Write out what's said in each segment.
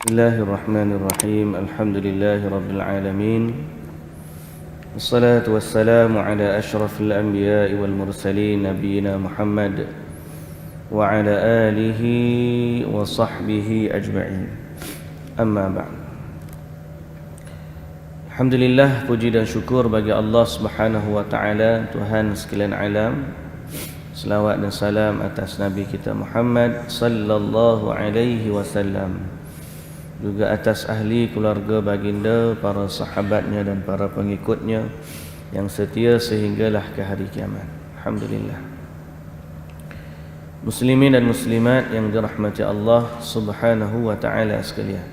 Bismillahirrahmanirrahim. Alhamdulillahirabbil alamin. Wassalatu wassalamu ala asyrafil anbiya'i wal mursalin nabiyina Muhammad wa ala alihi wa sahbihi ajma'in. Amma ba'd. Alhamdulillah, puji dan syukur bagi Allah Subhanahu wa taala, Tuhan sekalian alam. Selawat dan salam atas Nabi kita Muhammad sallallahu alaihi wasallam, juga atas ahli keluarga baginda, para sahabatnya dan para pengikutnya yang setia sehinggalah ke hari kiamat. Alhamdulillah. Muslimin dan muslimat yang dirahmati Allah Subhanahu wa taala sekalian.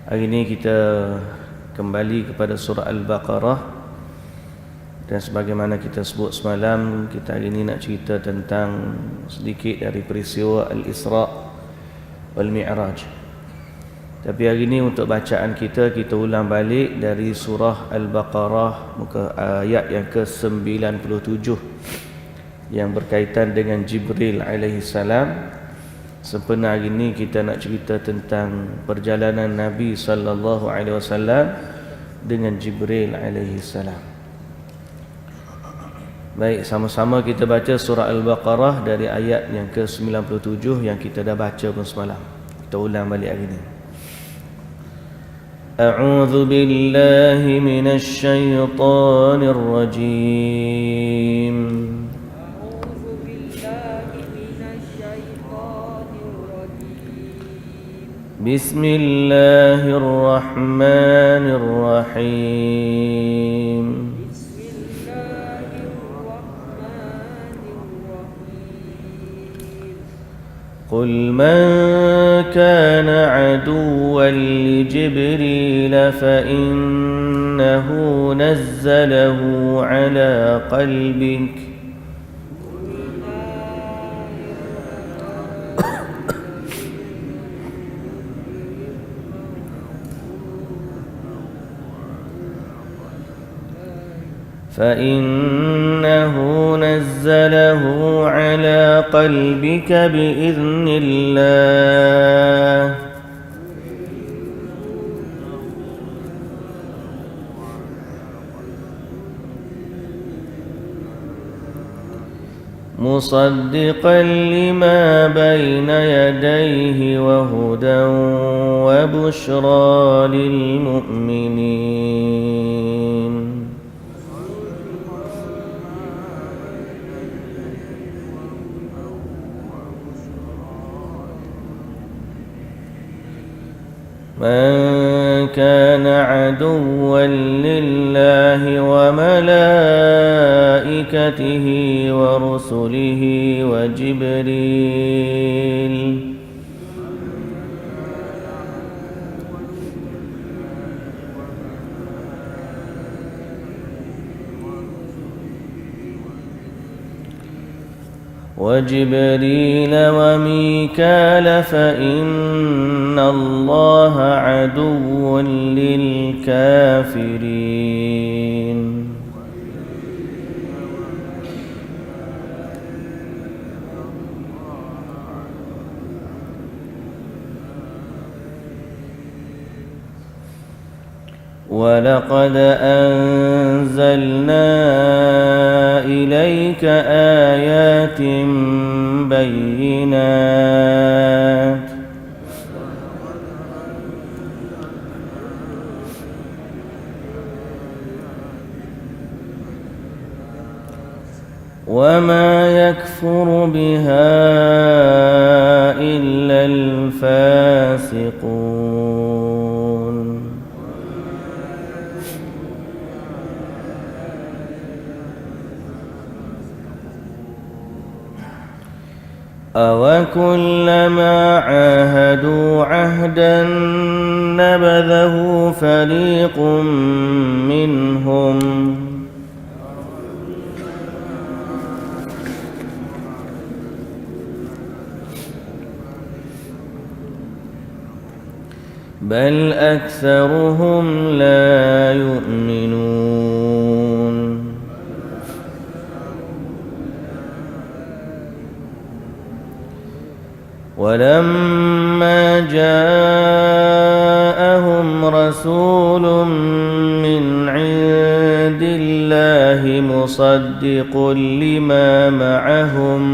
Hari ini kita kembali kepada surah Al-Baqarah, dan sebagaimana kita sebut semalam, kita hari ini nak cerita tentang sedikit dari peristiwa Al-Isra wal Mi'raj. Tapi hari ini untuk bacaan kita ulang balik dari surah Al-Baqarah muka ayat yang ke-97 yang berkaitan dengan Jibril alaihi salam. Sempena hari ini kita nak cerita tentang perjalanan Nabi sallallahu alaihi wasallam dengan Jibril alaihi salam. Baik, sama-sama kita baca surah Al-Baqarah dari ayat yang ke-97 yang kita dah baca pun semalam. Kita ulang balik hari ini. أعوذ بالله من الشيطان الرجيم بسم الله الرحمن الرحيم قل من كان عدوا لجبريل فإنه نزله على قلبك بإذن الله مصدقا لما بين يديه وهدى وبشرى للمؤمنين من كان عدوا لله وملائكته ورسله وجبريل وميكال فإن الله عدو للكافرين ولقد أنزلنا إليك آيات بينات وما يكفر بها إلا الفاسقون أَوَكُلَّمَا عَاهَدُوا عَهْدًا نَبَذَهُ فَرِيقٌ مِّنْهُمْ بَلْ أَكْثَرُهُمْ لَا يُؤْمِنُونَ ولما جاءهم رسول من عند الله مصدق لما معهم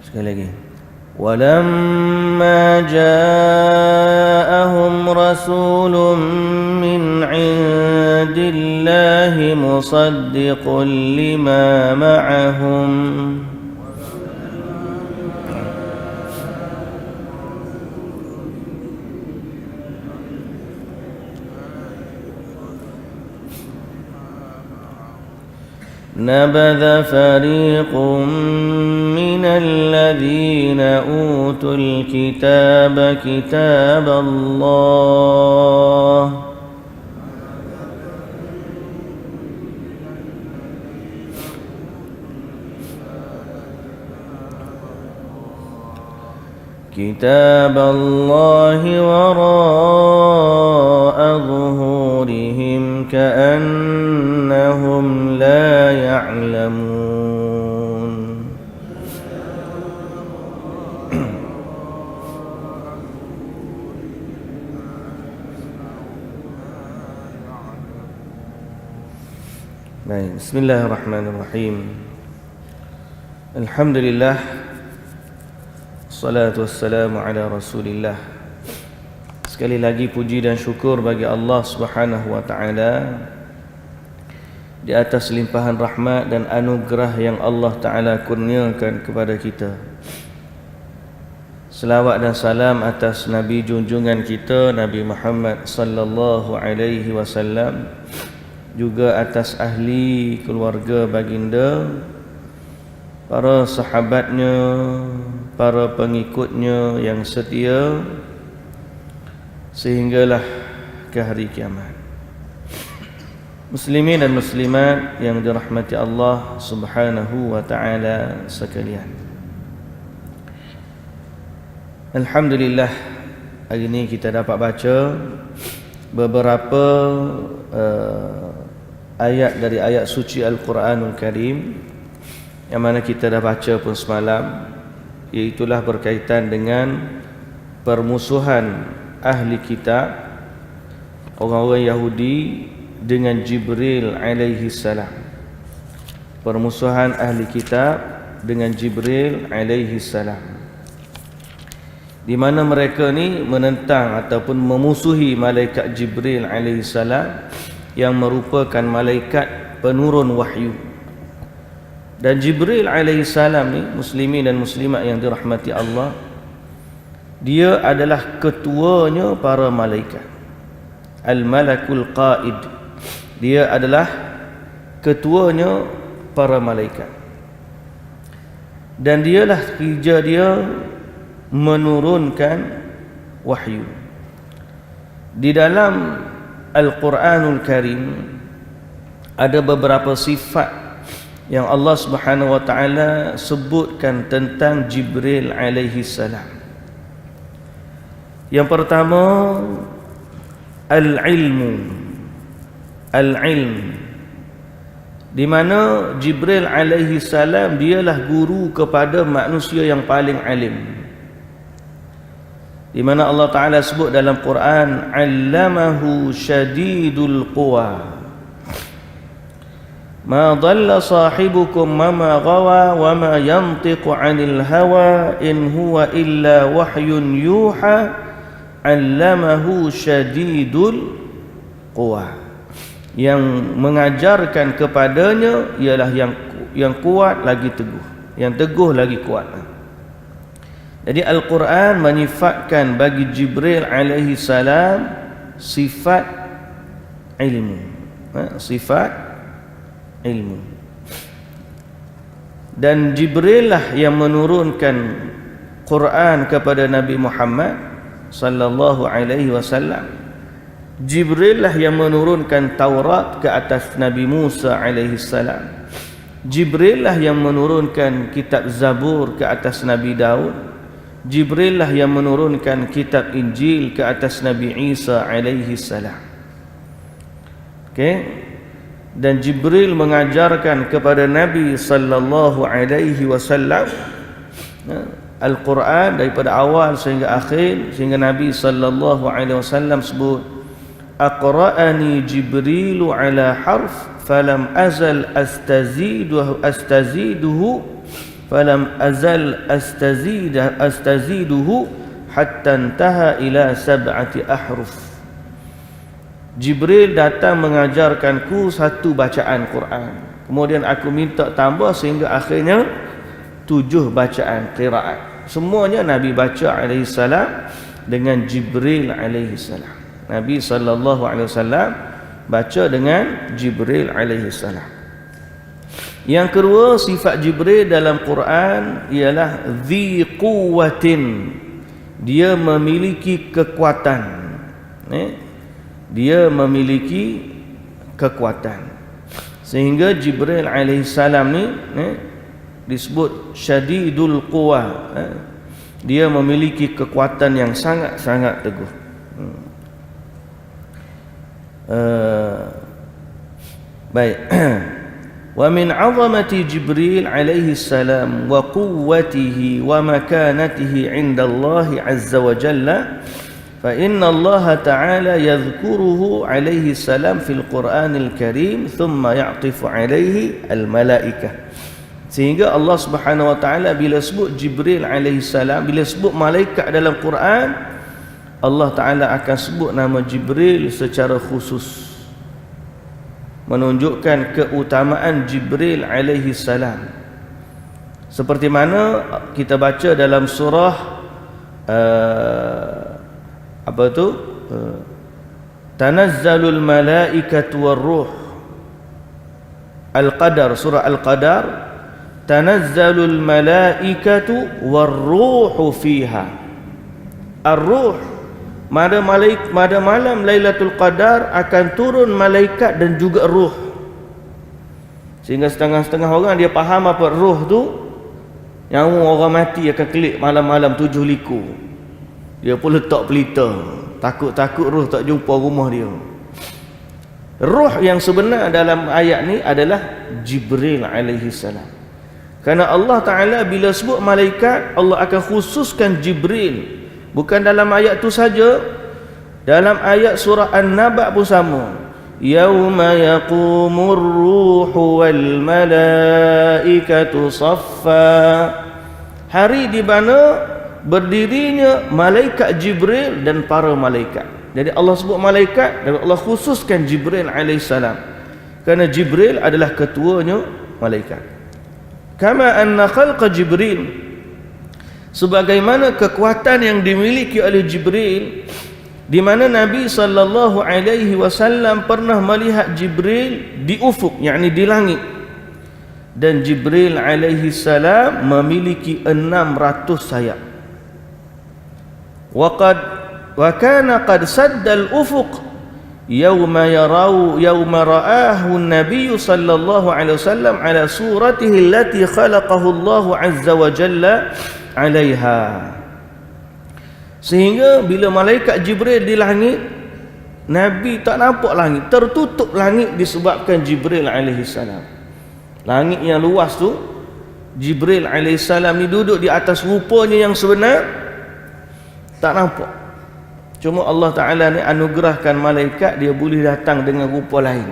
sekali lagi. ولما جاءهم رسول من عند الله مصدق لما معهم نبذ فريق من الذين أوتوا الكتاب كتاب الله وراء ظهورهم كأنهم لا يعلمون Baik, bismillahirrahmanirrahim. Alhamdulillah, salatu wassalamu ala Rasulillah. Sekali lagi puji dan syukur bagi Allah Subhanahu wa taala di atas limpahan rahmat dan anugerah yang Allah taala kurniakan kepada kita. Selawat dan salam atas nabi junjungan kita Nabi Muhammad sallallahu alaihi wasallam, juga atas ahli keluarga baginda, para sahabatnya, para pengikutnya yang setia sehinggalah ke hari kiamat. Muslimin dan muslimat yang dirahmati Allah Subhanahu wa taala sekalian. Alhamdulillah, hari ini kita dapat baca beberapa ayat dari ayat suci Al-Quranul Karim yang mana kita dah baca pun semalam, iaitulah berkaitan dengan permusuhan ahli kitab, orang-orang Yahudi dengan Jibril alaihi salam. Permusuhan ahli kitab dengan Jibril alaihi salam, di mana mereka ni menentang ataupun memusuhi malaikat Jibril alaihi salam yang merupakan malaikat penurun wahyu. Dan Jibril alaihi salam ni, muslimin dan muslimat yang dirahmati Allah, dia adalah ketuanya para malaikat, al-malakul qaid. Dia adalah ketuanya para malaikat, dan dialah kerja dia menurunkan wahyu. Di dalam Al-Quranul Karim ada beberapa sifat yang Allah Subhanahu wa taala sebutkan tentang Jibril alaihi salam. Yang pertama, al-ilmu. Al-ilm, di mana Jibril alaihi salam dialah guru kepada manusia yang paling alim. Di mana Allah Taala sebut dalam Quran, allamahu syadidul quwa, ma dhalla sahibukum ma ghawa wa ma yantiqu 'anil hawa in huwa illa wahyun yuha, allamahu syadidul quwa. Yang mengajarkan kepadanya ialah yang kuat lagi teguh, yang teguh lagi kuat. Jadi Al-Quran menyifatkan bagi Jibril alaihi salam sifat ilmu, sifat ilmu. Dan Jibril lah yang menurunkan Quran kepada Nabi Muhammad sallallahu alaihi wasallam. Jibril lah yang menurunkan Taurat ke atas Nabi Musa alaihi salam. Jibril lah yang menurunkan kitab Zabur ke atas Nabi Daud. Jibril lah yang menurunkan kitab Injil ke atas Nabi Isa alaihi salam. Okey. Dan Jibril mengajarkan kepada Nabi sallallahu alaihi wasallam Al-Quran daripada awal sehingga akhir, sehingga Nabi sallallahu alaihi wasallam sebut, aqra'ani Jibrilu ala harf falam azal astaziduhu falam azal astaziduhu hatta intaha ila 7 ahruf. Jibril datang mengajarkanku satu bacaan Quran, kemudian aku minta tambah sehingga akhirnya 7 bacaan qiraat. Semuanya Nabi baca alaihi salam dengan Jibril alaihi salam. Nabi sallallahu alaihi wasallam baca dengan Jibril alaihi salam. Yang kedua, sifat Jibril dalam Quran ialah dzi quwwatin. Dia memiliki kekuatan. Dia memiliki kekuatan. Sehingga Jibril alaihi salam ni disebut syadidul quwa. Dia memiliki kekuatan yang sangat-sangat teguh. Baik. Wa min 'azamati Jibril alaihi salam wa quwwatihi wa makanatihi 'inda Allah 'azza wa jalla fa inna Allah ta'ala yadhkuruhu alaihi salam fil Qur'anil Karim thumma ya'tifu alaihi al malaikah. Sehingga Allah Subhanahu wa taala bila sebut Jibril alaihi salam, bila sebut malaikat dalam Quran, Allah taala akan sebut nama Jibril secara khusus, menunjukkan keutamaan Jibril alaihi salam. Seperti mana kita baca dalam surah Tanazzalul malaikatu war-ruh, Al-Qadar, surah Al-Qadar, Tanazzalul malaikatu war-ruhu fiha. Ar-ruh, pada malam Lailatul Qadar akan turun malaikat dan juga ruh. Sehingga setengah-setengah orang dia faham apa ruh tu, yang orang mati akan kelik malam-malam 7 liku. Dia pun letak pelita, takut-takut ruh tak jumpa rumah dia. Ruh yang sebenar dalam ayat ni adalah Jibril alaihi salam. Kerana Allah Ta'ala bila sebut malaikat, Allah akan khususkan Jibril. Bukan dalam ayat tu saja, dalam ayat surah An-Naba pun sama. Yauma yaqumur ruhu wal malaikatu saffa. Hari di mana berdirinya malaikat Jibril dan para malaikat. Jadi Allah sebut malaikat dan Allah khususkan Jibril alaihissalam, kerana Jibril adalah ketuanya malaikat. Kama anna khalqa Jibril, sebagaimana kekuatan yang dimiliki oleh Jibril, di mana Nabi sallallahu alaihi wasallam pernah melihat Jibril di ufuk, yakni di langit. Dan Jibril alaihi salam memiliki 600 sayap. Wa kana qad sadda al-ufuq yawma ra'ahu an-nabiy sallallahu alaihi wasallam ala suratihi allati khalaqahu Allah azza wa jalla 'alaiha. Sehingga bila malaikat Jibril di langit, Nabi tak nampak langit, tertutup langit disebabkan Jibril alaihi salam. Langit yang luas tu, Jibril alaihi salam ni duduk di atas rupanya yang sebenar, tak nampak. Cuma Allah Ta'ala ni anugerahkan malaikat, dia boleh datang dengan rupa lain.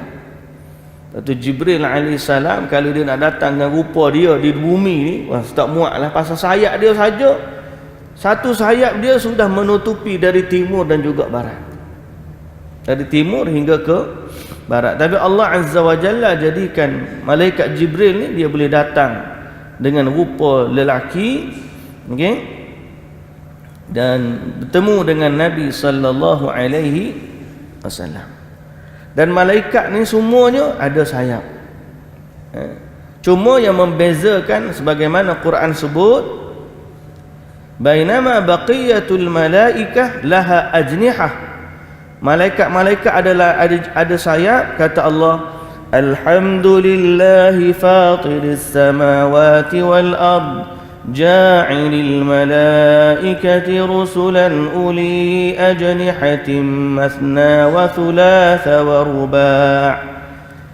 Lepas Jibril AS, kalau dia nak datang dengan rupa dia di bumi ni, tak muat lah, pasal sayap dia saja, satu sayap dia sudah menutupi dari timur dan juga barat, dari timur hingga ke barat. Tapi Allah Azza wa Jalla jadikan malaikat Jibril ni dia boleh datang dengan rupa lelaki, okey, dan bertemu dengan Nabi sallallahu alaihi wasallam. Dan malaikat ni semuanya ada sayap. Cuma yang membezakan, sebagaimana Quran sebut, bainama baqiyatul malaikah laha ajnihah. Malaikat-malaikat adalah ada sayap. Kata Allah, alhamdulillahi fatiris samawati wal ard ja'ilil malaikati rusulan uli ajnihatin mathna wa thulatha wa ruba'.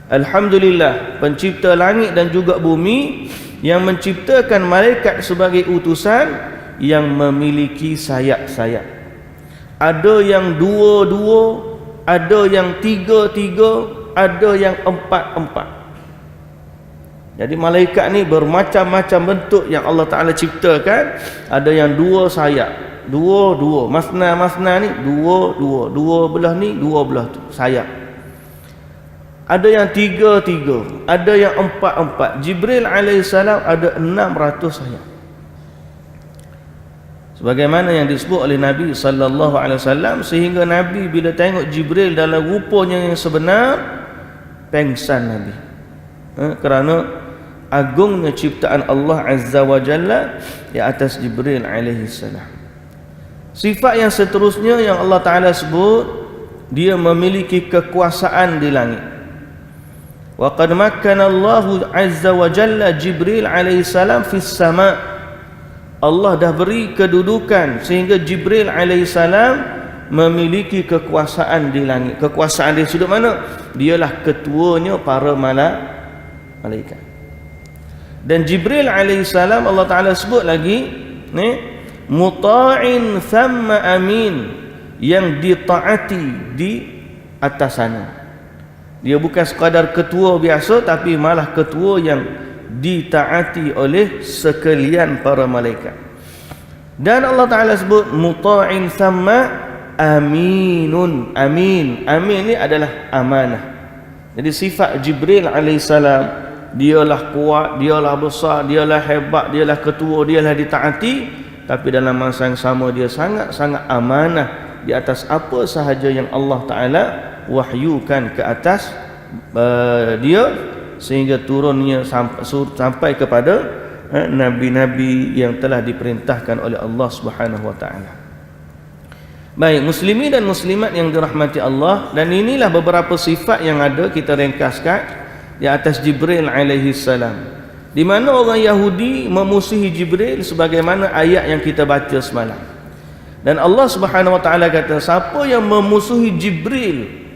Alhamdulillah, pencipta langit dan juga bumi, yang menciptakan malaikat sebagai utusan yang memiliki sayap-sayap. Ada yang dua-dua, ada yang tiga-tiga, ada yang empat-empat. Jadi malaikat ni bermacam-macam bentuk yang Allah Ta'ala ciptakan. Ada yang dua sayap, dua-dua, masna-masna ni dua-dua, dua belah ni dua belah tu sayap. Ada yang tiga-tiga, ada yang empat-empat. Jibril alaihissalam ada 600 sayap. Sebagaimana yang disebut oleh Nabi sallallahu alaihi wasallam, sehingga Nabi bila tengok Jibril dalam rupanya yang sebenar, pengsan Nabi. Kerana agungnya ciptaan Allah Azza wa Jalla di atas Jibril alaihissalam. Sifat yang seterusnya yang Allah Ta'ala sebut, dia memiliki kekuasaan di langit. Wa qad makkana Allahu Azza wa Jalla Jibril alaihissalam fis sama'. Allah dah beri kedudukan sehingga Jibril alaihissalam memiliki kekuasaan di langit. Kekuasaan di sudut mana? Dialah ketuanya para malaikat. Dan Jibril alaihissalam Allah Ta'ala sebut lagi ni, muta'in thamma amin, yang ditaati di atas sana. Dia bukan sekadar ketua biasa, tapi malah ketua yang ditaati oleh sekalian para malaikat. Dan Allah Ta'ala sebut muta'in thamma aminun. Amin, amin ni adalah amanah. Jadi sifat Jibril alaihissalam, dialah kuat, dialah besar, dialah hebat, dialah ketua, dialah ditaati, tapi dalam masa yang sama dia sangat-sangat amanah di atas apa sahaja yang Allah Ta'ala wahyukan ke atas dia, sehingga turunnya sampai kepada nabi-nabi yang telah diperintahkan oleh Allah Subhanahu wa taala. Baik, muslimin dan muslimat yang dirahmati Allah, dan inilah beberapa sifat yang ada kita ringkaskan di atas Jibril alaihi salam. Di mana orang Yahudi memusuhi Jibril sebagaimana ayat yang kita baca semalam. Dan Allah Subhanahu wa taala kata, siapa yang memusuhi Jibril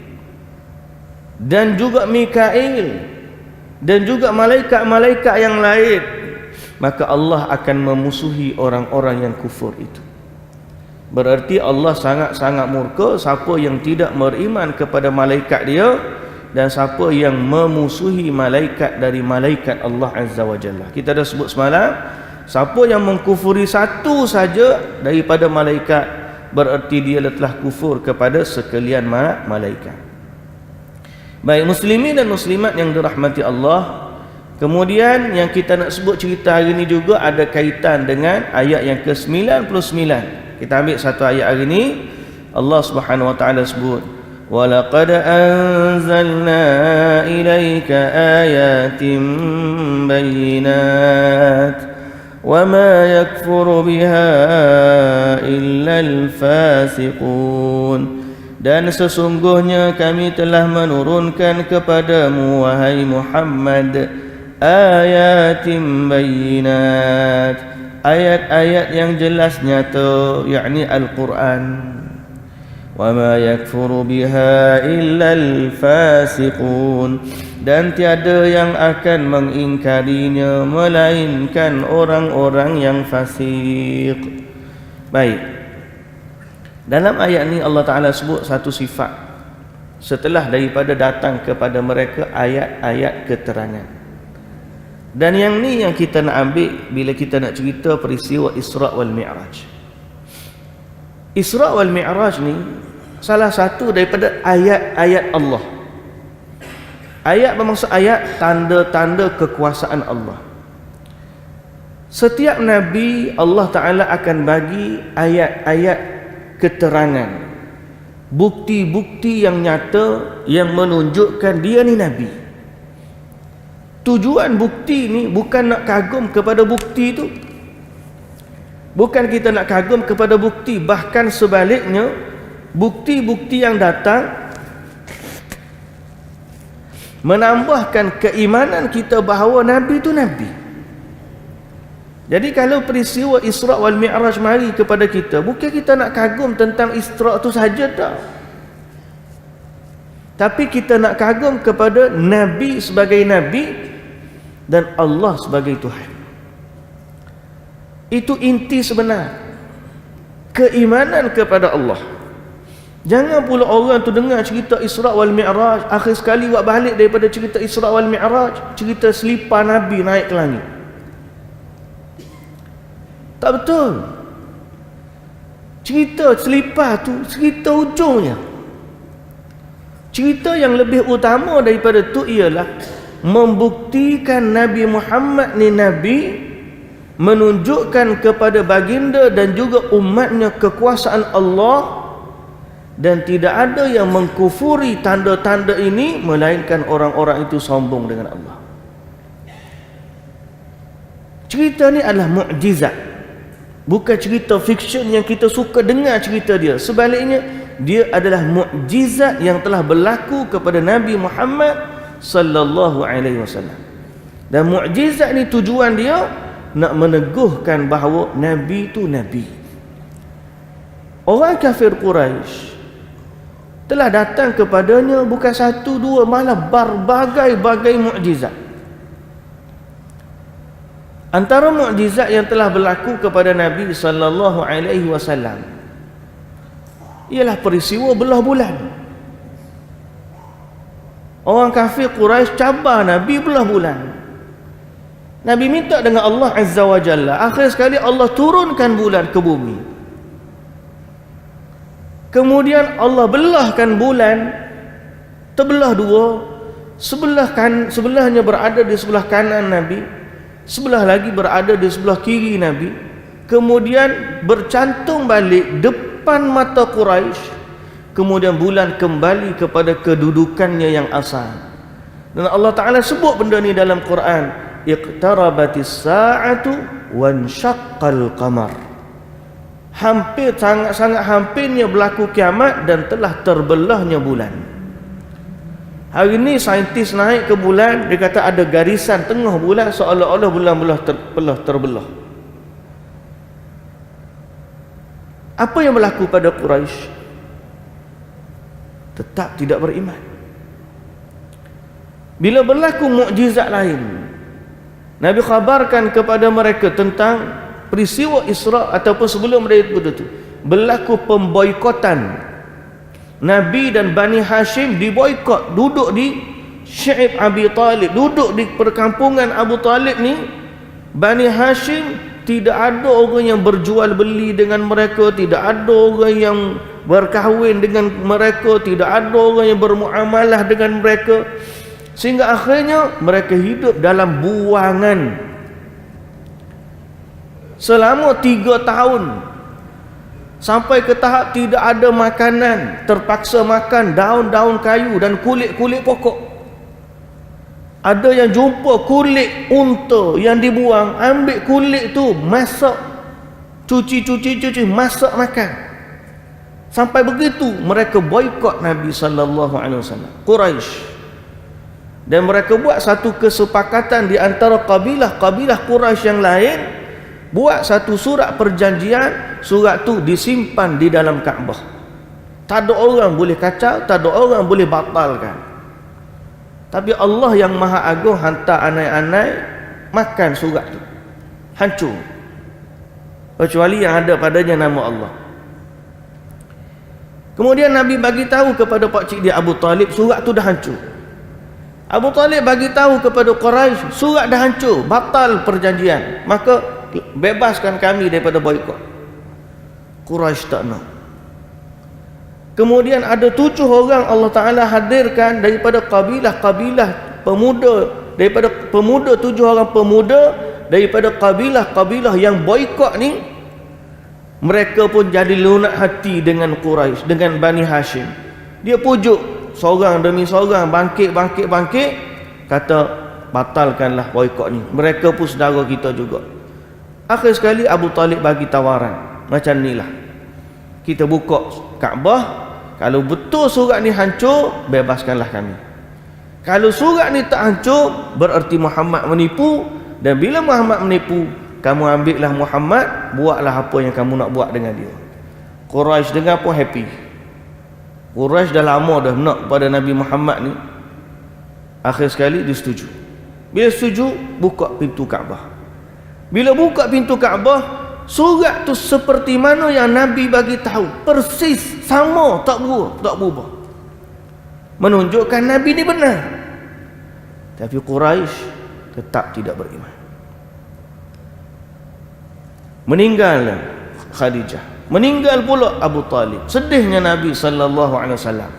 dan juga Mikail dan juga malaikat-malaikat yang lain, maka Allah akan memusuhi orang-orang yang kufur itu. Berarti Allah sangat-sangat murka siapa yang tidak beriman kepada malaikat dia, dan siapa yang memusuhi malaikat dari malaikat Allah Azza wa Jalla. Kita dah sebut semalam, siapa yang mengkufuri satu saja daripada malaikat, berarti dia telah kufur kepada sekalian malaikat. Baik, muslimin dan muslimat yang dirahmati Allah, kemudian yang kita nak sebut cerita hari ini juga ada kaitan dengan ayat yang ke-99. Kita ambil satu ayat hari ini. Allah Subhanahu wa taala sebut, wa laqad anzalna ilayka ayatin bayyinat wa ma yakfuru biha illa al-fasiqun. Dan sesungguhnya kami telah menurunkan kepadamu wahai Muhammad ayatin bayyinat, ayat-ayat yang jelas nyata, yakni Al-Quran. Wa ma yakfuru biha illa al-fasiqun, dan tiada yang akan mengingkarinya melainkan orang-orang yang fasik. Baik, dalam ayat ini Allah Ta'ala sebut satu sifat setelah daripada datang kepada mereka ayat-ayat keterangan. Dan yang ni yang kita nak ambil bila kita nak cerita peristiwa Isra' wal Mi'raj. Isra' wal Mi'raj ni salah satu daripada ayat-ayat Allah. Ayat bermaksud ayat tanda-tanda kekuasaan Allah. Setiap Nabi Allah Ta'ala akan bagi ayat-ayat keterangan, bukti-bukti yang nyata yang menunjukkan dia ni Nabi. Tujuan bukti ni bukan nak kagum kepada bukti tu, bukan kita nak kagum kepada bukti, bahkan sebaliknya, bukti-bukti yang datang menambahkan keimanan kita bahawa Nabi tu Nabi. Jadi kalau peristiwa Isra' wal Mi'raj mari kepada kita, bukan kita nak kagum tentang Isra' tu saja tak, tapi kita nak kagum kepada Nabi sebagai Nabi dan Allah sebagai Tuhan. Itu inti sebenar keimanan kepada Allah. Jangan pula orang tu dengar cerita Isra' wal Mi'raj, akhir sekali buat balik daripada cerita Isra' wal Mi'raj, cerita selipar Nabi naik ke langit. Tak betul. Cerita selipar tu cerita ujungnya. Cerita yang lebih utama daripada tu ialah membuktikan Nabi Muhammad ni Nabi, menunjukkan kepada baginda dan juga umatnya kekuasaan Allah, dan tidak ada yang mengkufuri tanda-tanda ini melainkan orang-orang itu sombong dengan Allah. Cerita ni adalah mukjizat, bukan cerita fiksyen yang kita suka dengar cerita dia. Sebaliknya, dia adalah mukjizat yang telah berlaku kepada Nabi Muhammad sallallahu alaihi wasallam. Dan mukjizat ni tujuan dia nak meneguhkan bahawa Nabi itu Nabi. Orang kafir Quraisy telah datang kepadanya bukan satu dua, malah berbagai-bagai mukjizat. Antara mukjizat yang telah berlaku kepada Nabi sallallahu alaihi wasallam ialah peristiwa belah bulan. Orang kafir Quraisy cabar Nabi belah bulan. Nabi minta dengan Allah Azza wa Jalla, akhir sekali Allah turunkan bulan ke bumi. Kemudian Allah belahkan bulan, terbelah dua, sebelahnya berada di sebelah kanan Nabi, sebelah lagi berada di sebelah kiri Nabi. Kemudian bercantum balik depan mata Quraisy. Kemudian bulan kembali kepada kedudukannya yang asal. Dan Allah Ta'ala sebut benda ni dalam Quran, iqtarabatis sa'atu wanshaqqal qamar. Hampir, sangat-sangat hampirnya berlaku kiamat dan telah terbelahnya bulan. Hari ni saintis naik ke bulan, dia kata ada garisan tengah bulan, seolah-olah bulan terbelah. Apa yang berlaku pada Quraisy? Tetap tidak beriman. Bila berlaku mukjizat lain, Nabi khabarkan kepada mereka tentang peristiwa Isra' ataupun sebelum daripada itu berlaku pemboikotan. Nabi dan Bani Hashim diboikot, duduk di Syaib Abi Talib, duduk di perkampungan Abu Talib ni. Bani Hashim tidak ada orang yang berjual beli dengan mereka, tidak ada orang yang berkahwin dengan mereka, tidak ada orang yang bermuamalah dengan mereka, sehingga akhirnya mereka hidup dalam buangan selama 3 tahun, sampai ke tahap tidak ada makanan, terpaksa makan daun-daun kayu dan kulit-kulit pokok. Ada yang jumpa kulit unta yang dibuang, ambil kulit tu masak, cuci, masak makan. Sampai begitu mereka boikot Nabi sallallahu alaihi wasallam, Quraisy. Dan mereka buat satu kesepakatan di antara kabilah-kabilah Quraisy yang lain, buat satu surat perjanjian. Surat tu disimpan di dalam Kaabah. Tak ada orang boleh kacau, tak ada orang boleh batalkan. Tapi Allah yang Maha Agung hantar anai-anai makan surat tu, hancur, kecuali yang ada padanya nama Allah. Kemudian Nabi bagi tahu kepada pakcik dia Abu Talib, surat tu dah hancur. Abu Talib bagi tahu kepada Quraisy, surat dah hancur, batal perjanjian, maka bebaskan kami daripada boikot. Quraisy tak nak. Kemudian ada 7 orang Allah Ta'ala hadirkan daripada kabilah-kabilah pemuda, daripada pemuda, 7 orang pemuda daripada kabilah-kabilah yang boikot ni. Mereka pun jadi lunak hati dengan Quraisy, dengan Bani Hashim. Dia pujuk seorang demi seorang, bangkit, kata batalkanlah boikot ni, mereka pun saudara kita juga. Akhir sekali Abu Talib bagi tawaran, macam inilah, kita buka Kaabah, kalau betul surat ni hancur, bebaskanlah kami. Kalau surat ni tak hancur, berarti Muhammad menipu, dan bila Muhammad menipu, kamu ambillah Muhammad, buatlah apa yang kamu nak buat dengan dia. Quraisy dengar pun happy. Quraisy dah lama dah nak pada Nabi Muhammad ni. Akhir sekali dia setuju. Bila setuju, buka pintu Kaabah. Bila buka pintu Kaabah, surat tu seperti mana yang Nabi bagi tahu, persis sama, tak berubah. Menunjukkan Nabi ni benar. Tapi Quraisy tetap tidak beriman. Meninggal Khadijah, meninggal pula Abu Talib. Sedihnya Nabi sallallahu alaihi wasallam.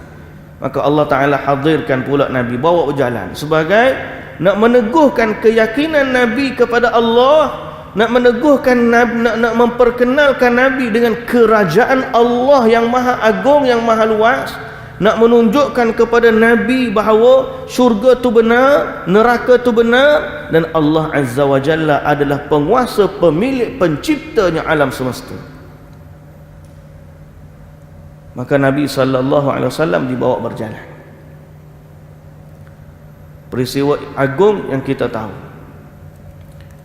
Maka Allah Taala hadirkan pula Nabi, bawa berjalan sebagai nak meneguhkan keyakinan Nabi kepada Allah, nak meneguhkan Nabi, nak memperkenalkan Nabi dengan kerajaan Allah yang maha agung, yang maha luas, nak menunjukkan kepada Nabi bahawa syurga tu benar, neraka tu benar, dan Allah Azza wa Jalla adalah penguasa, pemilik, penciptanya alam semesta. Maka Nabi sallallahu alaihi wasallam dibawa berjalan. Peristiwa agung yang kita tahu.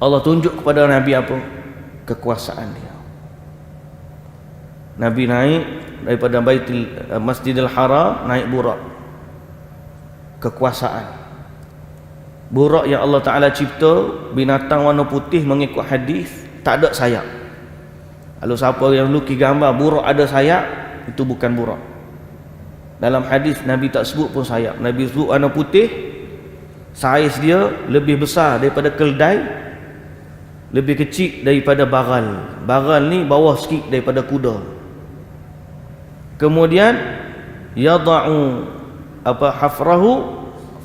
Allah tunjuk kepada Nabi apa? Kekuasaan dia. Nabi naik daripada Masjidil Haram, naik burak. Kekuasaan. Burak yang Allah Ta'ala cipta, binatang warna putih mengikut hadis, tak ada sayap. Kalau siapa yang lukis gambar burak ada sayap, itu bukan burak. Dalam hadis Nabi tak sebut pun sayap. Nabi sebut warna putih, saiz dia lebih besar daripada keldai, lebih kecil daripada bagal. Bagal ni bawah sikit daripada kuda. Kemudian yada'u hafrahu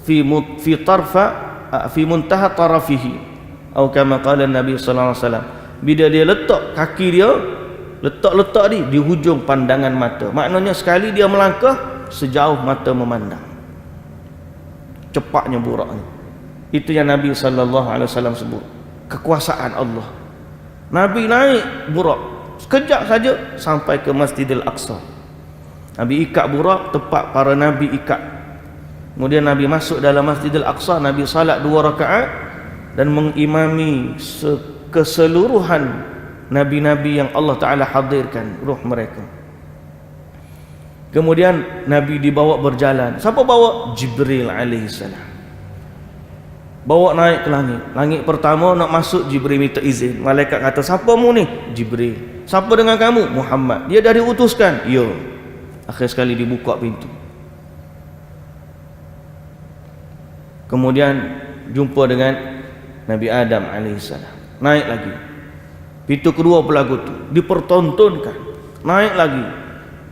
fi tarfa fi muntaha tarafihi, atau kama qala Nabi sallallahu alaihi wasallam. Bila dia letak kaki dia, letak di hujung pandangan mata. Maknanya sekali dia melangkah, sejauh mata memandang. Cepatnya burak ni. Itu yang Nabi sallallahu alaihi wasallam sebut. Kekuasaan Allah. Nabi naik burak, sekejap saja sampai ke Masjidil Aqsa. Nabi ikat burak tempat para Nabi ikat. Kemudian Nabi masuk dalam Masjidil Aqsa, Nabi salat 2 rakaat dan mengimami keseluruhan Nabi-Nabi yang Allah Ta'ala hadirkan ruh mereka. Kemudian Nabi dibawa berjalan. Siapa bawa? Jibril alaihissalam. Bawa naik ke langit. Langit pertama nak masuk, Jibril minta izin. Malaikat kata, siapa mu ni? Jibril. Siapa dengan kamu? Muhammad. Dia dah diutuskan? Ya. Akhir sekali dibuka pintu. Kemudian jumpa dengan Nabi Adam alaihissalam. Naik lagi. Pintu kedua berlagu tu, dipertontonkan. Naik lagi,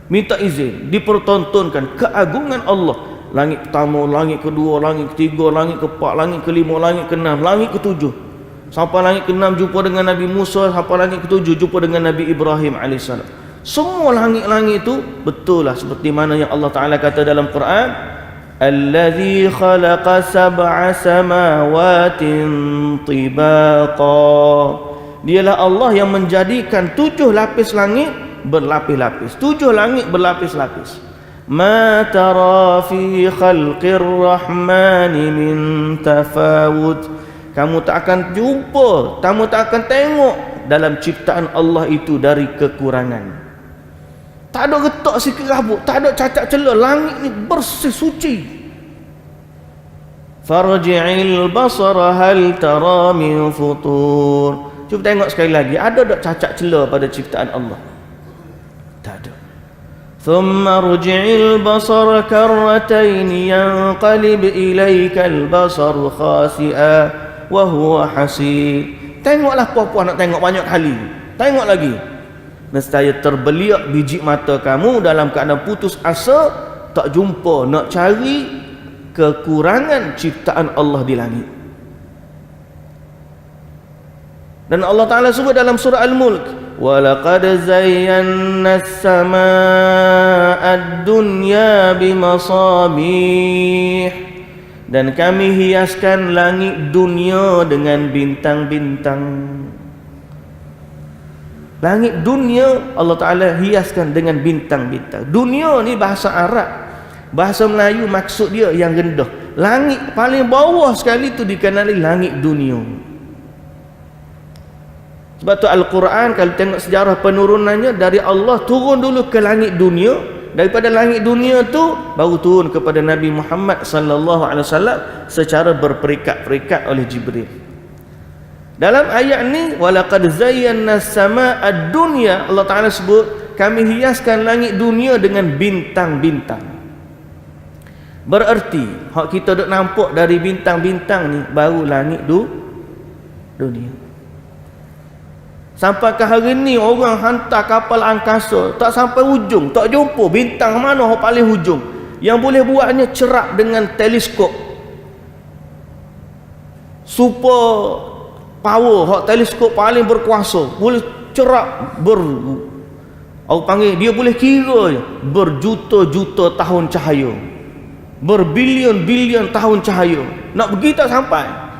minta izin, dipertontonkan keagungan Allah. Langit pertama, langit kedua, langit ketiga, langit keempat, langit kelima, langit keenam, langit ketujuh. Sampai langit keenam jumpa dengan Nabi Musa, sampai langit ketujuh jumpa dengan Nabi Ibrahim alaihissalam. Semua langit-langit itu betul lah seperti mana yang Allah Ta'ala kata dalam Quran, Allazi khalaqa sab'a samawatin tibaqa. Dialah Allah yang menjadikan 7 lapis langit berlapis-lapis. 7 langit berlapis-lapis. Ma tara fi khalqir rahmani min tafawut. Kamu tak akan jumpa, kamu tak akan tengok dalam ciptaan Allah itu dari kekurangan. Tak ada getak sikit rambut, tak ada cacat celah. Langit ni bersih, suci. Farji'il basara hal tara min futur. Cuba tengok sekali lagi, ada tak cacat celah pada ciptaan Allah? Tak ada. Thumma rji'il basara karratain yanqalib ilaikal basaru khasi'a wa huwa hasir. Tengoklah puan-puan nak tengok banyak kali. Tengok lagi. Nescaya terbeliak biji mata kamu dalam keadaan putus asa, tak jumpa, nak cari kekurangan ciptaan Allah di langit. Dan Allah Ta'ala sebut dalam surah Al-Mulk, وَلَقَدْ زَيَّنَّا السَّمَاءَ الدُّنْيَا بِمَصَابِيحِ. Dan kami hiaskan langit dunia dengan bintang-bintang. Langit dunia Allah Ta'ala hiaskan dengan bintang-bintang. Dunia ni bahasa Arab, bahasa Melayu maksud dia yang rendah. Langit paling bawah sekali tu dikenali langit dunia. Sebab tu Al-Quran kalau tengok sejarah penurunannya, dari Allah turun dulu ke langit dunia, daripada langit dunia tu baru turun kepada Nabi Muhammad sallallahu alaihi wasallam secara berperingkat-peringkat oleh Jibril. Dalam ayat ni, walaqad zayyana as-samaa'a ad-dunya, Allah Taala sebut kami hiaskan langit dunia dengan bintang-bintang. Bererti hak kita duk nampak dari bintang-bintang ni baru langit dunia. Sampai ke hari ni orang hantar kapal angkasa tak sampai hujung, tak jumpa bintang mana yang paling hujung. Yang boleh buatnya cerap dengan teleskop super power, hak teleskop paling berkuasa, boleh cerap orang panggil dia boleh kira berjuta-juta tahun cahaya, berbilion-bilion tahun cahaya, nak pergi tak sampai.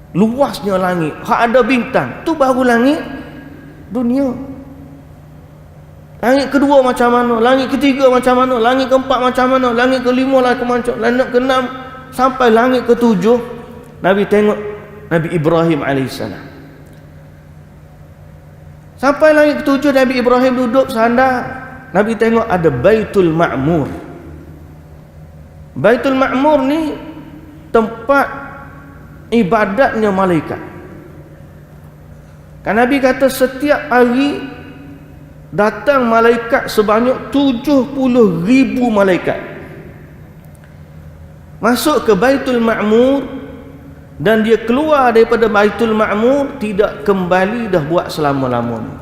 Luasnya langit, hak ada bintang tu baru langit dunia. Langit kedua macam mana, langit ketiga macam mana, langit keempat macam mana, langit kelima lah macam, langit keenam sampai langit ketujuh. Nabi tengok Nabi Ibrahim alaihissalam. Sampai langit ketujuh Nabi Ibrahim duduk sandar, Nabi tengok ada Baitul Ma'mur. Baitul Ma'mur ni tempat ibadatnya malaikat. Kan Nabi kata setiap hari datang malaikat sebanyak 70,000 malaikat masuk ke Baitul Ma'mur, dan dia keluar daripada Baitul Ma'mur tidak kembali dah buat selama-lamanya.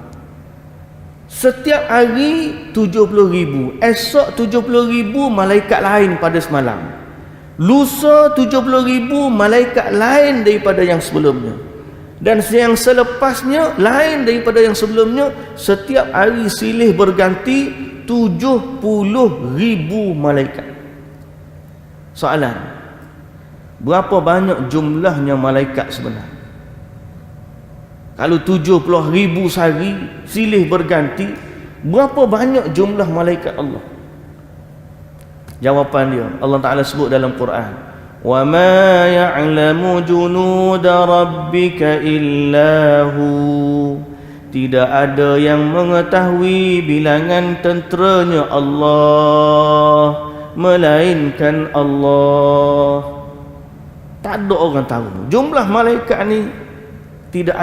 Setiap hari 70,000, esok 70,000 malaikat lain pada semalam, lusa 70,000 malaikat lain daripada yang sebelumnya, dan yang selepasnya lain daripada yang sebelumnya. Setiap hari silih berganti 70,000 malaikat. Soalan, berapa banyak jumlahnya malaikat sebenarnya? Kalau 70,000 sehari silih berganti, berapa banyak jumlah malaikat Allah? Jawapan dia Allah Ta'ala sebut dalam Quran, wa ma ya'lamu junuda rabbika illahu, tidak ada yang mengetahui bilangan tenteranya Allah melainkan Allah. Tak ada orang tahu jumlah malaikat ni. Tidak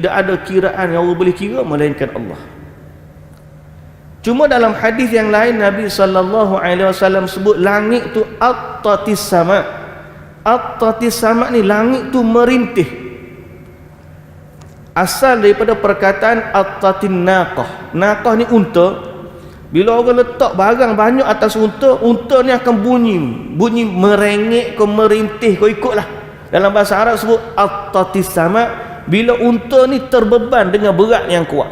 ada kiraan yang orang boleh kira melainkan Allah. Cuma dalam hadis yang lain Nabi sallallahu alaihi wasallam sebut langit tu attatis sama. Attatis sama ni langit tu merintih. Asal daripada perkataan attatin naqah. Naqah ni unta. Bila orang letak barang banyak atas unta, unta ni akan bunyi merengek ke merintih, kau ikutlah. Dalam bahasa Arab sebut attatis sama, bila unta ni terbeban dengan berat yang kuat.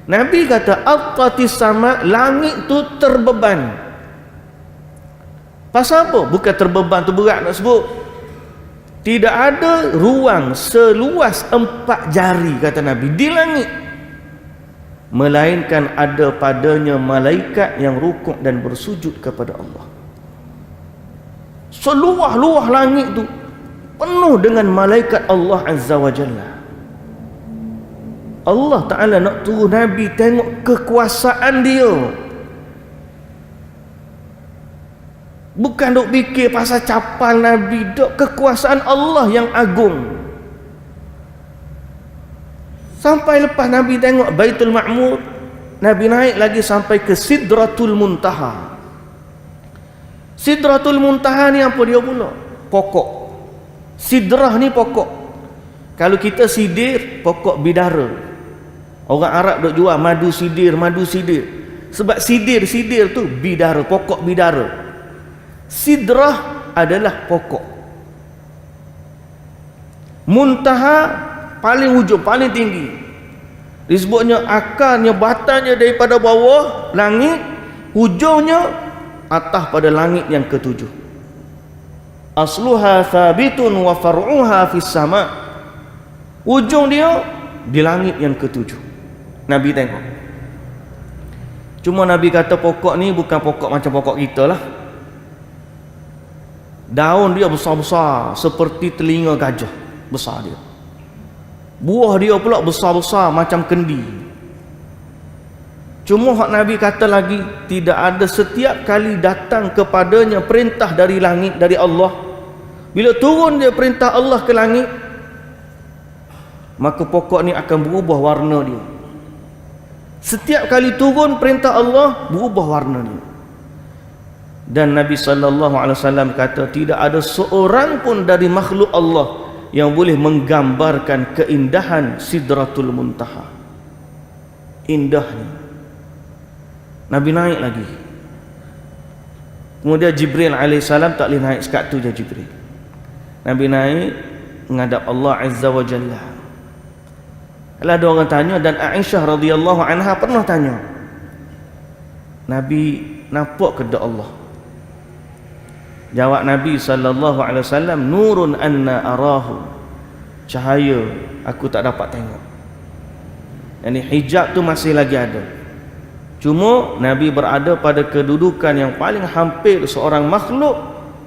Nabi kata attatis sama, langit tu terbeban. Pasal apa? Bukan terbeban tu berat nak sebut. Tidak ada ruang seluas 4 jari kata Nabi di langit, melainkan ada padanya malaikat yang rukuk dan bersujud kepada Allah. Seluah-luah langit tu penuh dengan malaikat Allah Azza wa Jalla. Allah Ta'ala nak turun Nabi tengok kekuasaan dia. Bukan duk fikir pasal capal Nabi, duk kekuasaan Allah yang agung. Sampai lepas Nabi tengok Baitul Ma'mur, Nabi naik lagi sampai ke Sidratul Muntaha. Sidratul Muntaha ni apa dia pula? Pokok. Sidrah ni pokok. Kalau kita sidir, pokok bidara. Orang Arab duk jual madu sidir. Sebab sidir tu bidara, pokok bidara. Sidrah adalah pokok. Muntaha paling hujung, paling tinggi. Disebutnya akarnya, batangnya daripada bawah langit, hujungnya atas pada langit yang ketujuh. Asluha thabitun wa far'uha fis sama. Ujung dia di langit yang ketujuh. Nabi tengok. Cuma Nabi kata pokok ni bukan pokok macam pokok kita lah. Daun dia besar-besar seperti telinga gajah, besar dia. Buah dia pula besar-besar macam kendi. Cuma hak Nabi kata lagi, tidak ada setiap kali datang kepadanya perintah dari langit, dari Allah. Bila turun dia perintah Allah ke langit, maka pokok ni akan berubah warna dia. Setiap kali turun perintah Allah, berubah warna dia. Dan Nabi SAW kata, tidak ada seorang pun dari makhluk Allah yang boleh menggambarkan keindahan Sidratul Muntaha. Indahnya. Nabi naik lagi. Kemudian Jibril alaihissalam tak boleh naik sekat tu je Jibril. Nabi naik menghadap Allah Azza wa Jalla. Kalau ada orang tanya, dan Aisyah radhiyallahu anha pernah tanya, Nabi nampak ke Allah? Jawab Nabi SAW, nurun anna arahu, cahaya aku tak dapat tengok. Yani hijab tu masih lagi ada. Cuma Nabi berada pada kedudukan yang paling hampir seorang makhluk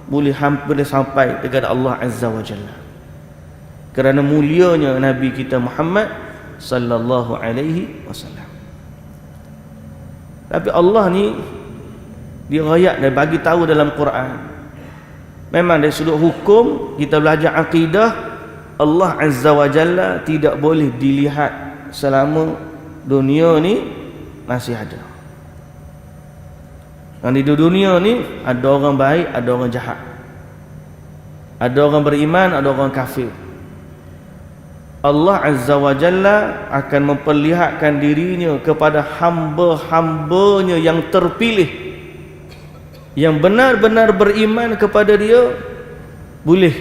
boleh sampai kepada Allah Azza wa Jalla. Kerana mulianya Nabi kita Muhammad sallallahu alaihi wasallam. Tapi Allah ni dia ayat dan bagi tahu dalam Quran. Memang dari sudut hukum kita belajar akidah, Allah Azza wa Jalla tidak boleh dilihat selama dunia ni masih ada. Dan di dunia ni ada orang baik, ada orang jahat. Ada orang beriman, ada orang kafir. Allah Azza wa Jalla akan memperlihatkan dirinya kepada hamba-hambanya yang terpilih, yang benar-benar beriman kepada dia. Boleh.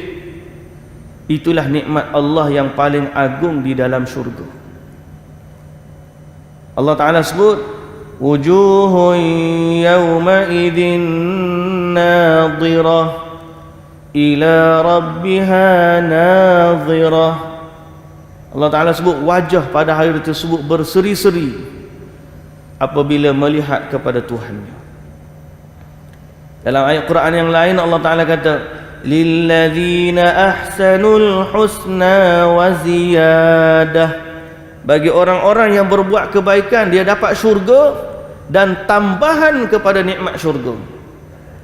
Itulah nikmat Allah yang paling agung di dalam syurga. Allah Ta'ala sebut, wujuhun yawma idhin nadhirah ila rabbiha nadhirah. Allah Ta'ala sebut wajah pada hari tersebut berseri-seri apabila melihat kepada Tuhannya. Dalam ayat Quran yang lain Allah Ta'ala kata, lilladzina ahsanul husna wa ziyadah, bagi orang-orang yang berbuat kebaikan dia dapat syurga dan tambahan kepada nikmat syurga.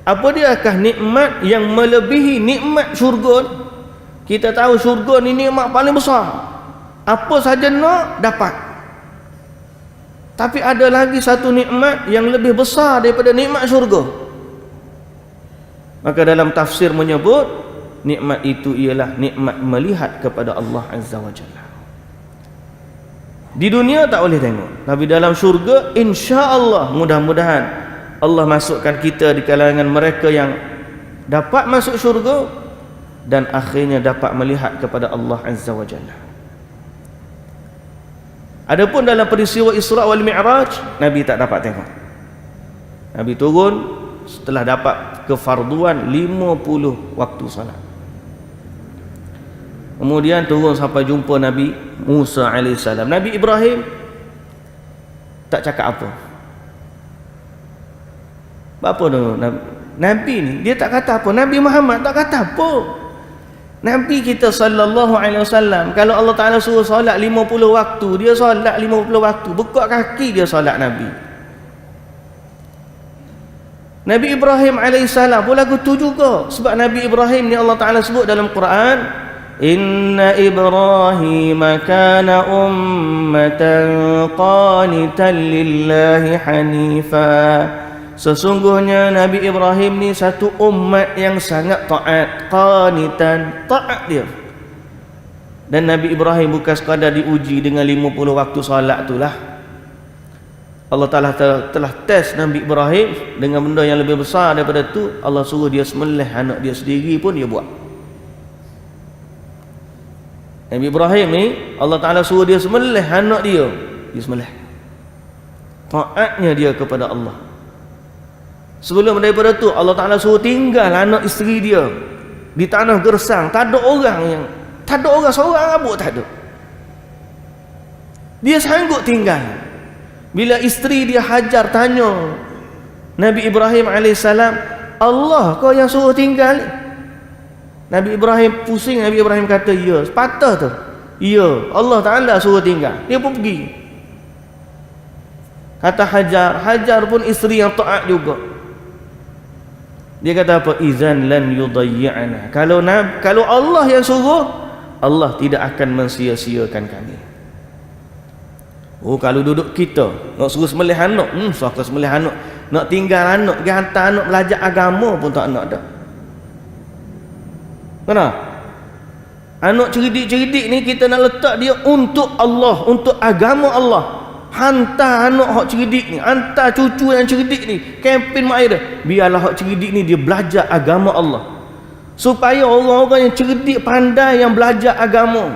Apa diakah nikmat yang melebihi nikmat syurga? Kita tahu syurga ni nikmat paling besar, apa saja nak dapat. Tapi ada lagi satu nikmat yang lebih besar daripada nikmat syurga. Maka dalam tafsir menyebut nikmat itu ialah nikmat melihat kepada Allah Azza wa Jalla. Di dunia tak boleh tengok, tapi dalam syurga insya-Allah, mudah-mudahan Allah masukkan kita di kalangan mereka yang dapat masuk syurga dan akhirnya dapat melihat kepada Allah Azza wa Jalla. Adapun dalam peristiwa Isra wal Mi'raj, Nabi tak dapat tengok. Nabi turun setelah dapat kefarduan 50 waktu salat. Kemudian turun sampai jumpa Nabi Musa AS. Nabi Ibrahim tak cakap apa. Apa tu? Nabi ni dia tak kata apa. Nabi Muhammad tak kata apa. Nabi kita sallallahu alaihi wasallam, kalau Allah Taala suruh solat 50 waktu, dia solat 50 waktu. Bekak kaki dia solat Nabi. Nabi Ibrahim AS pun lagu tu juga. Sebab Nabi Ibrahim ni Allah Taala sebut dalam Quran, inna Ibrahim kana ummatan qanitan lillahi hanifa. Sesungguhnya Nabi Ibrahim ni satu umat yang sangat taat, qanitan, taat dia. Dan Nabi Ibrahim bukan sekadar diuji dengan 50 waktu solat itulah. Allah Ta'ala telah tes Nabi Ibrahim dengan benda yang lebih besar daripada tu. Allah suruh dia sembelih anak dia sendiri pun dia buat. Nabi Ibrahim ni Allah Ta'ala suruh dia sembelih anak dia sembelih. Taatnya dia kepada Allah. Sebelum daripada tu Allah Ta'ala suruh tinggal anak isteri dia di tanah gersang. Tak ada orang seorang rabuk tak ada. Dia sanggup tinggal. Bila isteri dia Hajar tanya Nabi Ibrahim AS, Allah kau yang suruh tinggal? Nabi Ibrahim pusing. Nabi Ibrahim kata, ya, patah tu. Ya, Allah Ta'ala suruh tinggal. Dia pun pergi. Kata Hajar pun isteri yang taat juga. Dia kata apa? Izan lan yudayyi'ana. Kalau Allah yang suruh, Allah tidak akan mensia-siakan kami. Oh, kalau duduk kita nak suruh sembelih anak, suaka sembelih anak, nak tinggal anak, pergi hantar anak belajar agama pun tak nak dah. Kenapa? Anak cerdik-cerdik ni kita nak letak dia untuk Allah, untuk agama Allah. Hantar anak hak cerdik ni, hantar cucu yang cerdik ni, kempen mak air, biarlah hak cerdik ni dia belajar agama Allah. Supaya orang-orang yang cerdik pandai yang belajar agama,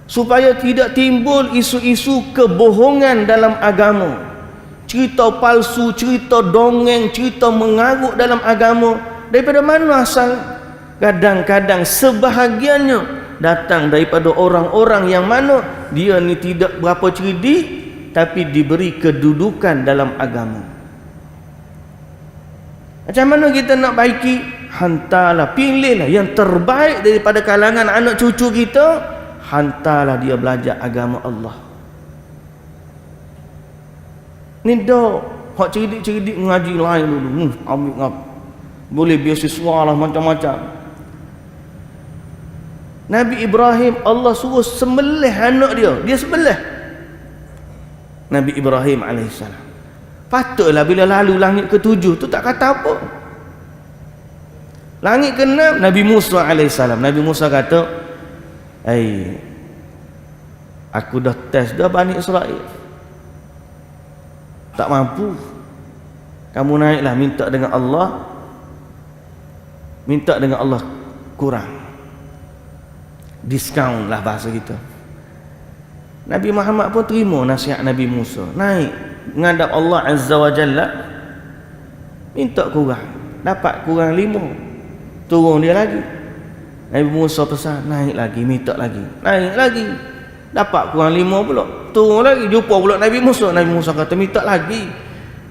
supaya tidak timbul isu-isu kebohongan dalam agama, cerita palsu, cerita dongeng, cerita mengarut dalam agama. Daripada mana asal? Kadang-kadang sebahagiannya datang daripada orang-orang yang mana dia ni tidak berapa cerdik tapi diberi kedudukan dalam agama. Macam mana kita nak baiki? Hantarlah, pilihlah yang terbaik daripada kalangan anak cucu kita, hantarlah dia belajar agama Allah. Ni dah hak cerdik-cerdik mengaji lain dulu. Ambil ngap. Boleh beasiswa lah macam-macam. Nabi Ibrahim Allah suruh sembelih anak dia sembelih. Nabi Ibrahim alaihissalam. Patutlah bila lalu langit ke-7 tu tak kata apa. Langit ke-6 Nabi Musa alaihissalam. Nabi Musa kata, aku dah test dah Bani Israel, tak mampu. Kamu naiklah minta dengan Allah, minta dengan Allah kurang, diskaun lah bahasa kita. Nabi Muhammad pun terima nasihat Nabi Musa, naik menghadap Allah Azza wa Jalla, minta kurang, dapat kurang 5, turun dia lagi. Nabi Musa pesan, naik lagi, minta lagi, naik lagi, dapat kurang 5 pula, turun lagi, jumpa pula Nabi Musa. Nabi Musa kata minta lagi.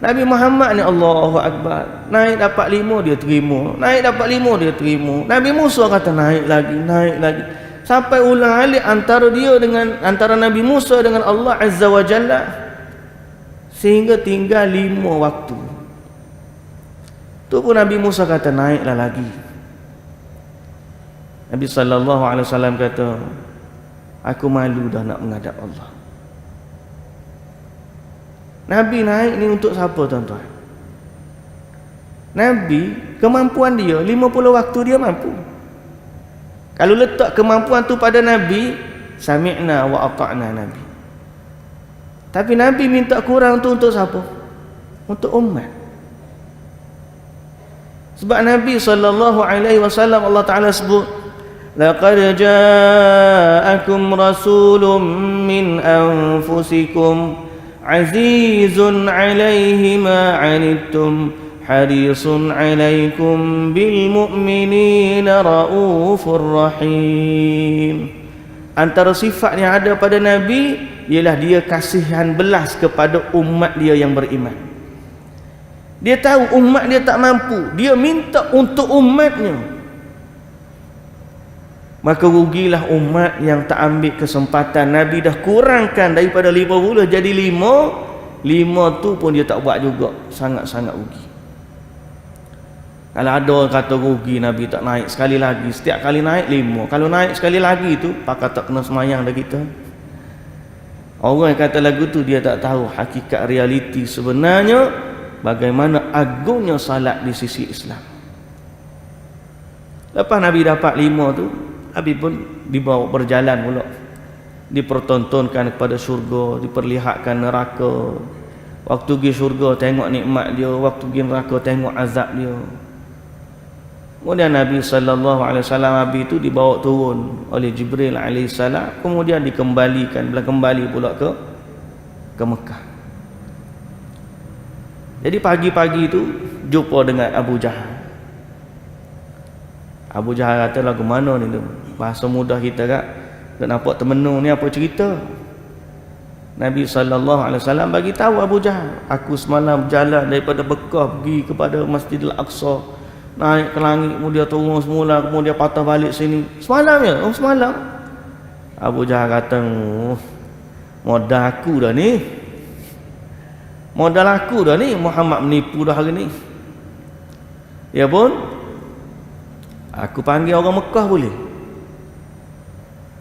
Nabi Muhammad ni Allahu Akbar, naik dapat 5 dia terima, naik dapat 5 dia terima. Nabi Musa kata naik lagi, naik lagi, sampai ulang alik antara Nabi Musa dengan Allah Azza wa Jalla, sehingga tinggal 5 waktu. Tu pun Nabi Musa kata naiklah lagi. Nabi sallallahu alaihi wasallam kata, aku malu dah nak menghadap Allah. Nabi naik ni untuk siapa tuan-tuan? Nabi kemampuan dia 50 waktu dia mampu. Kalau letak kemampuan tu pada Nabi, sami'na wa ata'na Nabi. Tapi Nabi minta kurang tu untuk siapa? Untuk umat. Sebab Nabi sallallahu alaihi wasallam Allah Taala sebut, laqad ja'akum rasulun min anfusikum azizun 'alaihi ma 'anittum harisun 'alaikum bil mu'minina raufur rahim. Antara sifat yang ada pada Nabi ialah dia kasihan belas kepada umat dia yang beriman. Dia tahu umat dia tak mampu, dia minta untuk umatnya. Maka rugilah umat yang tak ambil kesempatan. Nabi dah kurangkan daripada 50 jadi 5 tu pun dia tak buat juga. Sangat-sangat rugi. Kalau ada orang kata rugi Nabi tak naik sekali lagi, setiap kali naik 5, kalau naik sekali lagi tu pakar tak kena semayang dah kita. Orang yang kata lagu tu dia tak tahu hakikat realiti sebenarnya bagaimana agungnya salat di sisi Islam. Lepas Nabi dapat 5 tu, Nabi pun dibawa berjalan pula, dipertontonkan kepada syurga, diperlihatkan neraka. Waktu pergi syurga tengok nikmat dia, waktu pergi neraka tengok azab dia. Kemudian Nabi sallallahu alaihi wasallam Nabi itu dibawa turun oleh Jibril alaihi salam, kemudian dikembalikan kembali pula ke Mekah. Jadi pagi-pagi itu jumpa dengan Abu Jahal. Abu Jahal kata lagu mana ni tu? Bahasa mudah kita kak, tak nampak temenung ni apa cerita? Nabi sallallahu alaihi wasallam bagi tahu Abu Jahal, aku semalam berjalan daripada Mekah pergi kepada Masjidil Aqsa, naik ke langit, kemudian turun semula, kemudian patah balik sini. Semalam ya? Oh semalam. Abu Jahal kata, modal aku dah ni. Modal aku dah ni, Muhammad menipu dah hari ni. Ya pun, aku panggil orang Mekah boleh?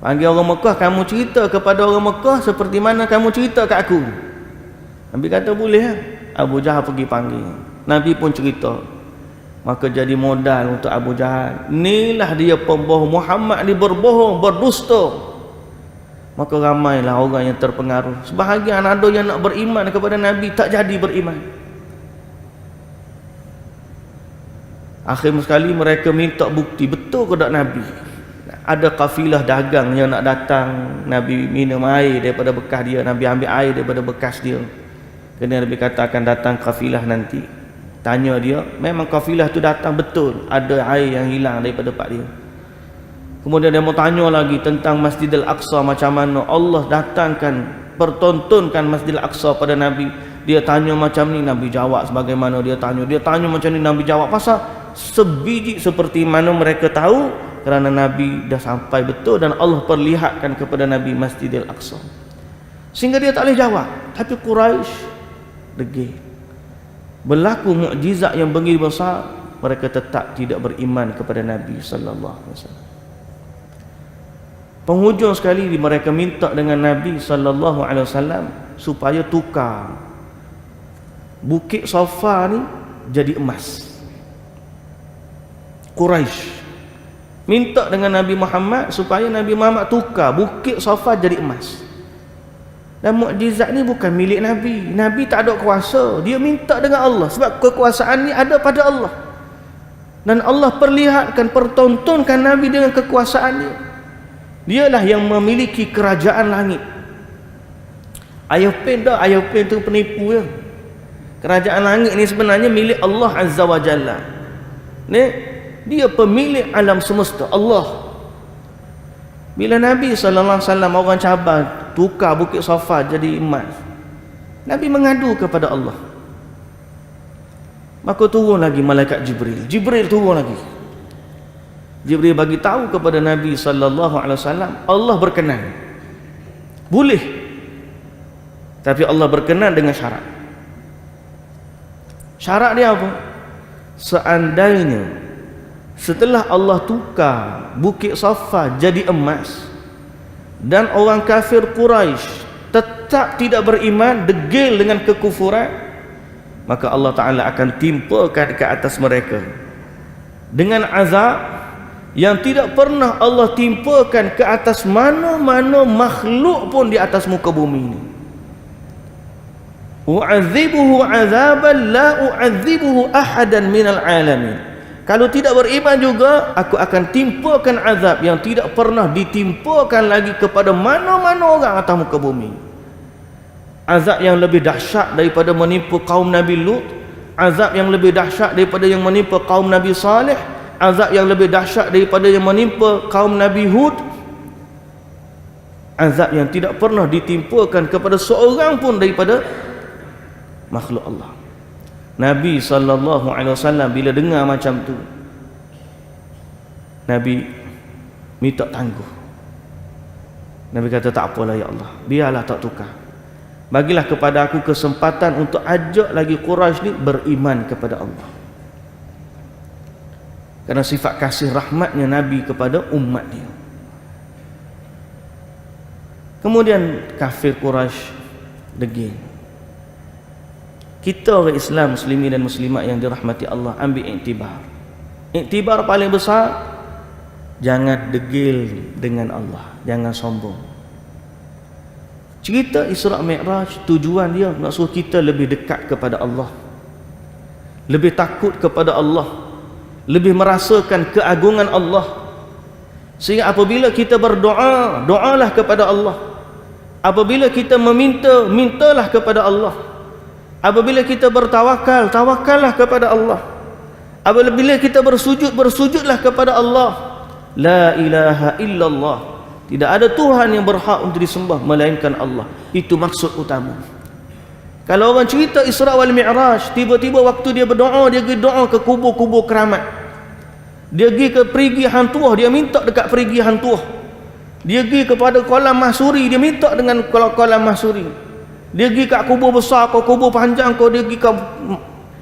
Panggil orang Mekah, kamu cerita kepada orang Mekah seperti mana kamu cerita kat aku. Nabi kata boleh lah. Abu Jahal pergi panggil. Nabi pun cerita. Maka jadi modal untuk Abu Jahal. Inilah dia pembohong. Muhammad ni berbohong, berdusta. Maka ramailah orang yang terpengaruh. Sebahagian ada yang nak beriman kepada Nabi, tak jadi beriman. Akhir sekali mereka minta bukti, betul ke tak Nabi? Ada kafilah dagang yang nak datang, Nabi minum air daripada bekas dia, Nabi ambil air daripada bekas dia. Kemudian Nabi kata akan datang kafilah nanti. Tanya dia, memang kafilah tu datang betul, ada air yang hilang daripada pak dia. Kemudian dia mau tanya lagi tentang Masjidil Aqsa, macam mana Allah datangkan, pertontonkan Masjidil Aqsa pada Nabi. Dia tanya macam ni, Nabi jawab sebagaimana dia tanya. Dia tanya macam ni, Nabi jawab. Pasal sebiji seperti mana mereka tahu, kerana Nabi dah sampai betul dan Allah perlihatkan kepada Nabi Masjidil Aqsa. Sehingga dia tak boleh jawab. Tapi Quraisy degil. Berlaku mukjizat yang begitu besar, mereka tetap tidak beriman kepada Nabi sallallahu alaihi wasallam. Penghujung sekali mereka minta dengan Nabi sallallahu alaihi wasallam supaya tukar Bukit Safa ni jadi emas. Quraisy minta dengan Nabi Muhammad supaya Nabi Muhammad tukar Bukit Safa jadi emas. Dan mukjizat ni bukan milik Nabi. Nabi tak ada kuasa. Dia minta dengan Allah sebab kekuasaan ni ada pada Allah. Dan Allah perlihatkan, pertontonkan Nabi dengan kekuasaan dia. Dialah yang memiliki kerajaan langit. Ayuh pen tu penipu ya. Kerajaan langit ni sebenarnya milik Allah Azza wa Jalla. Ni dia pemilik alam semesta, Allah. Bila Nabi sallallahu alaihi wasallam orang cabar tukar Bukit Safa jadi emas, Nabi mengadu kepada Allah. Maka turun lagi malaikat Jibril turun lagi. Jibril bagi tahu kepada Nabi sallallahu alaihi wasallam, Allah berkenan. Boleh. Tapi Allah berkenan dengan syarat. Syarat dia apa? Seandainya setelah Allah tukar Bukit Safa jadi emas dan orang kafir Quraisy tetap tidak beriman, degil dengan kekufuran, maka Allah Ta'ala akan timpakan ke atas mereka dengan azab yang tidak pernah Allah timpakan ke atas mana-mana makhluk pun di atas muka bumi ini. U'adzibuhu 'adzaban la u'adzibuhu ahadan minal alamin. Kalau tidak beriman juga, aku akan timpakan azab yang tidak pernah ditimpakan lagi kepada mana-mana orang atas muka bumi. Azab yang lebih dahsyat daripada menimpa kaum Nabi Lut, azab yang lebih dahsyat daripada yang menimpa kaum Nabi Saleh, azab yang lebih dahsyat daripada yang menimpa kaum Nabi Hud, azab yang tidak pernah ditimpakan kepada seorang pun daripada makhluk Allah. Nabi sallallahu alaihi wasallam bila dengar macam tu, Nabi minta tangguh. Nabi kata, tak apalah ya Allah, biarlah tak tukar. Bagilah kepada aku kesempatan untuk ajak lagi Quraisy ni beriman kepada Allah. Kerana sifat kasih rahmatnya Nabi kepada umat dia. Kemudian kafir Quraisy degil. Kita orang Islam, muslimin dan muslimat yang dirahmati Allah, ambil iktibar. Iktibar paling besar, jangan degil dengan Allah, jangan sombong. Cerita Isra Mi'raj tujuan dia nak suruh kita lebih dekat kepada Allah, lebih takut kepada Allah, lebih merasakan keagungan Allah. Sehingga apabila kita berdoa, doalah kepada Allah. Apabila kita meminta, mintalah kepada Allah. Apabila kita bertawakal, tawakallah kepada Allah. Apabila kita bersujud, bersujudlah kepada Allah. La ilaha illallah. Tidak ada Tuhan yang berhak untuk disembah melainkan Allah. Itu maksud utama. Kalau orang cerita Isra wal Mi'raj, tiba-tiba waktu dia berdoa, dia pergi doa ke kubur-kubur keramat. Dia pergi ke perigi hantuah, dia minta dekat perigi hantuah. Dia pergi kepada kolam mahsuri, dia minta dengan kolam mahsuri. Dia pergi kat kubur besar kau, kubur panjang kau, dia pergi ke,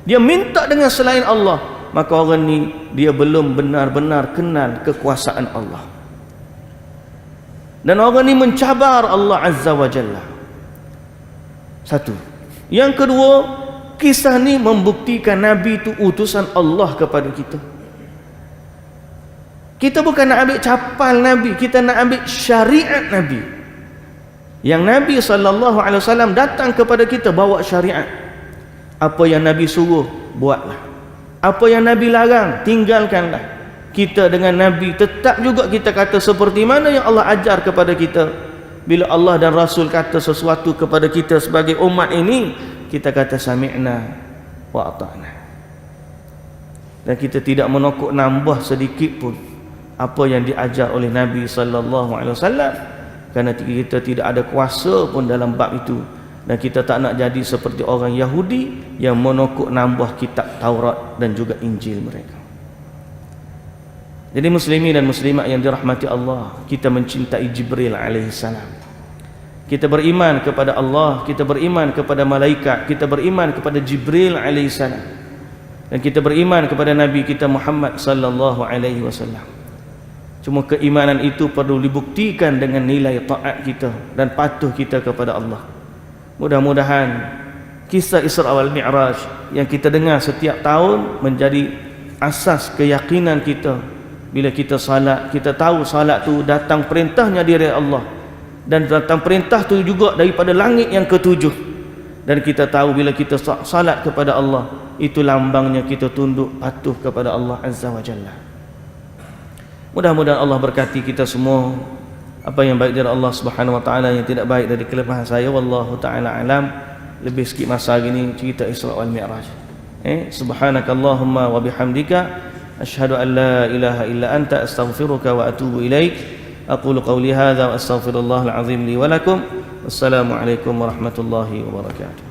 dia minta dengan selain Allah, maka orang ni dia belum benar-benar kenal kekuasaan Allah. Dan orang ni mencabar Allah Azza wa Jalla. Satu. Yang kedua, kisah ni membuktikan Nabi itu utusan Allah kepada kita. Kita bukan nak ambil capal Nabi, kita nak ambil syariat Nabi. Yang Nabi SAW datang kepada kita bawa syariat. Apa yang Nabi suruh, buatlah. Apa yang Nabi larang, tinggalkanlah. Kita dengan Nabi tetap juga kita kata seperti mana yang Allah ajar kepada kita. Bila Allah dan Rasul kata sesuatu kepada kita sebagai umat ini, kita kata sami'na wa ata'na. Dan kita tidak menokok nambah sedikit pun apa yang diajar oleh Nabi SAW, kerana kita tidak ada kuasa pun dalam bab itu. Dan kita tak nak jadi seperti orang Yahudi yang menokok nambah kitab Taurat dan juga Injil mereka. Jadi muslimin dan muslimat yang dirahmati Allah, kita mencintai Jibril alaihissalam. Kita beriman kepada Allah, kita beriman kepada malaikat, kita beriman kepada Jibril alaihissalam, dan kita beriman kepada Nabi kita Muhammad sallallahu alaihi wasallam. Cuma keimanan itu perlu dibuktikan dengan nilai taat kita dan patuh kita kepada Allah. Mudah-mudahan kisah Isra wal Mi'raj yang kita dengar setiap tahun menjadi asas keyakinan kita. Bila kita salat, kita tahu salat tu datang perintahnya dari Allah, dan datang perintah tu juga daripada langit yang ketujuh. Dan kita tahu bila kita salat kepada Allah, itu lambangnya kita tunduk patuh kepada Allah Azza wa Jalla. Mudah-mudahan Allah berkati kita semua. Apa yang baik dari Allah Subhanahu wa taala, yang tidak baik dari kelemahan saya, wallahu taala alam. Lebih sikit masa gini cerita Isra wal Mi'raj. Subhanakallahumma wa bihamdika asyhadu an la ilaha illa anta astaghfiruka wa atubu ilaik. Aqulu qawli hadza wa astaghfirullahal azim li wa lakum. Wassalamu alaikum warahmatullahi wabarakatuh.